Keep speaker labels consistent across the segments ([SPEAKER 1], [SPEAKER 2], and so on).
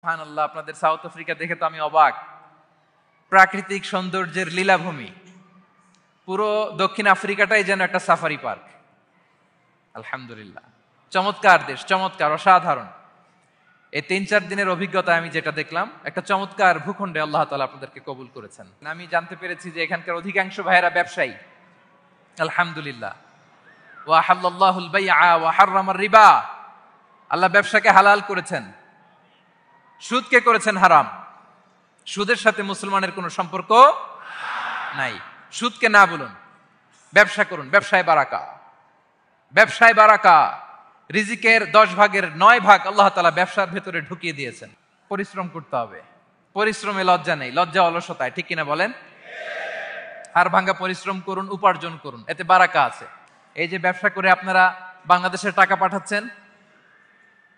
[SPEAKER 1] সুবহানাল্লাহ, আপনাদের south Africa দেখে তো আমি অবাক। প্রাকৃতিক সৌন্দর্যের লীলাভূমি, পুরো দক্ষিণ আফ্রিকাটাই যেন একটা সাফারি পার্ক। আলহামদুলিল্লাহ, চমৎকার দেশ, চমৎকার, অসাধারণ। এই 3-4 দিনের অভিজ্ঞতা আমি যেটা দেখলাম, একটা চমৎকার ভূখণ্ডে আল্লাহ তাআলা আপনাদেরকে কবুল করেছেন। আমি জানতে পেরেছি যে এখানকার অধিকাংশ ভাইয়েরা ব্যবসায়ী। আলহামদুলিল্লাহ। ওয়া হাল্লাল্লাহুল বাইআ ওয়া হাররামার রিবা। আল্লাহ ব্যবসাকে হালাল করেছেন, সুদকে করেছেন হারাম। সুদের সাথে মুসলমানের কোনো সম্পর্ক নাই। সুদকে না বলুন, ব্যবসা করুন। ব্যবসায় বারাকা, ব্যবসায় বারাকা। রিজিকের 10 ভাগের 9 ভাগ আল্লাহ তাআলা ব্যবসার ভেতরে ঢুকিয়ে দিয়েছেন। পরিশ্রম করতে হবে, পরিশ্রমে লজ্জা নেই, লজ্জা অলসতায়, ঠিক কিনা বলেন? হাড় ভাঙ্গা পরিশ্রম করুন, উপার্জন করুন, এতে বারাকা আছে। এই যে ব্যবসা করে আপনারা বাংলাদেশের টাকা পাঠাচ্ছেন,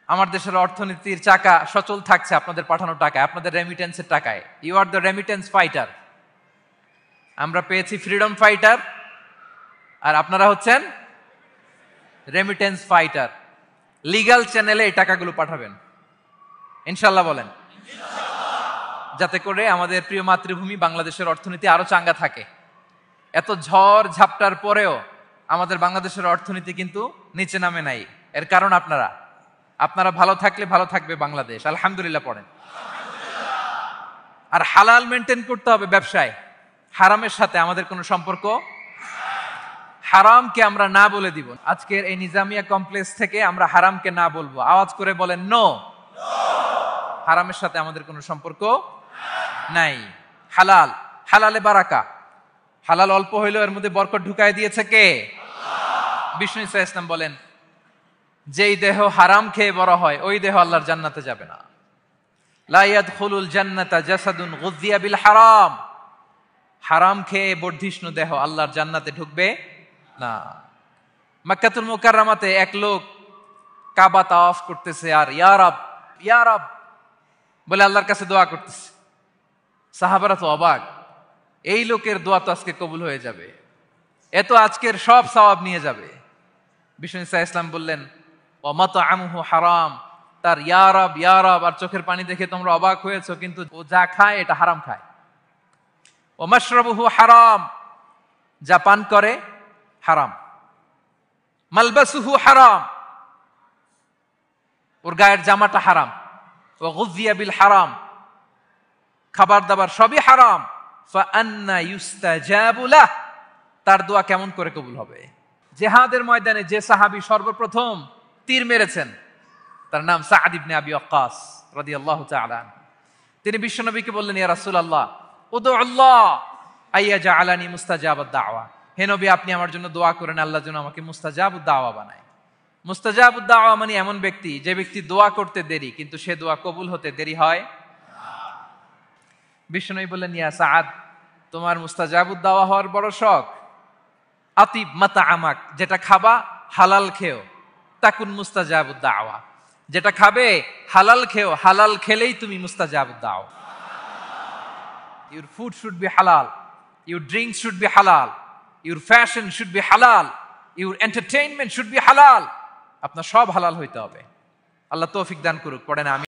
[SPEAKER 1] আমার দেশের অর্থনীতির চাকা সচল থাকছে আপনাদের পাঠানো টাকায়, আপনাদের রেমিটেন্সের টাকায়। You are the remittance fighter. আমরা পেয়েছি ফ্রিডম ফাইটার, আর আপনারা হচ্ছেন রেমিটেন্স ফাইটার। লিগ্যাল চ্যানেলে এই টাকাগুলো পাঠাবেন ইনশাল্লাহ, বলেন যাতে করে আমাদের প্রিয় মাতৃভূমি বাংলাদেশের অর্থনীতি আরো চাঙ্গা থাকে। এত ঝড় ঝাপটার পরেও আমাদের বাংলাদেশের অর্থনীতি কিন্তু নিচে নামে নাই। এর কারণ আপনারা ভালো থাকলে ভালো থাকবে বাংলাদেশ। আলহামদুলিল্লাহ পড়েন। আর হালাল মেনটেন করতে হবে ব্যবসায়। হারামের সাথে আমাদের কোনো সম্পর্ক, হারামকে আমরা না বলে দিব। আজকের এই নিজামিয়া কমপ্লেক্স থেকে আমরা হারামকে না বলবো। আওয়াজ করে বলেন নো। হারামের সাথে আমাদের কোনো সম্পর্ক নাই। হালাল, হালালে বারাকা। হালাল অল্প হইলেও এর মধ্যে বরকত ঢুকায় দিয়েছে কে? বিষ্ণু ইসা ইসলাম বলেন, যেই দেহ হারাম খেয়ে বড় হয় ওই দেহ আল্লাহর জান্নাতে যাবে না। লা ইয়াদখুলুল জান্নাতা জাসাদুন গুযিয়া বিল হারাম। হারাম খেয়ে বর্ধিষ্ণু দেহ আল্লাহর জান্নাতে ঢুকবে না। মক্কাতুল মুকাররমাতে এক লোক কাবা তাওয়াফ করতেছে আর ইয়া রব, ইয়া রব বলে আল্লাহর কাছে দোয়া করতেছে। সাহাবারা তো অবাক, এই লোকের দোয়া তো আজকে কবুল হয়ে যাবে, এত আজকের সব সওয়াব নিয়ে যাবে। বিষ্ণু ইসা ইসলাম বললেন, ওয়া মাতআমুহু হারাম। তার ইয়া রব, ইয়া রব আর চোখের পানি দেখে তোমরা অবাক হয়েছো, কিন্তু ও যা খায় এটা হারাম খায়। ওয়া মাশরাবুহু হারাম, যা পান করে হারাম। মালবাসুহু হারাম, ওর গায়ের জামাটা হারাম। ওয়া গুযিয়া বিল হারাম, খাবার দাবার সবই হারাম। ফাআন্না ইউস্তাজাবু লাহ, তার দোয়া কেমন করে কবুল হবে? জিহাদের ময়দানে যে সাহাবী সর্বপ্রথম তীর মেরেছেন তার নাম সাআদ ইবনে আবি ওয়াক্কাস রাদিয়াল্লাহু তাআলা। তিনি বিশ্বনবীকে বললেন, ইয়া রাসূলুল্লাহ উদউল্লাহ আইয়াজআলানি মুস্তাজাবাদ দাওয়া। হে নবী, আপনি আমার জন্য দোয়া করেন আল্লাহ যেন আমাকে মুস্তাজাবুদ দাওয়া বানায়। মুস্তাজাবুদ দাওয়া মানে এমন ব্যক্তি যে ব্যক্তি দোয়া করতে দেরি কিন্তু সে দোয়া কবুল হতে দেরি হয়। বিশ্বনবী বললেন, ইয়া সাআদ, তোমার মুস্তাজাবুদ দাওয়া হওয়ার বড় শখ। আতিব মাতা আমাক, যেটা খাবা হালাল খেও, তাকুন মুস্তাজাবুদ দাওয়া। যেটা খাবে হালাল খেও, হালাল খেলেই তুমি মুস্তাজাবুদ দাওয়া। Your food should be halal, your drinks should be halal, your fashion should be halal, your entertainment should be halal. আপনার সব হালাল হইতে হবে। আল্লাহ তৌফিক দান করুক। পড়েন আমিন।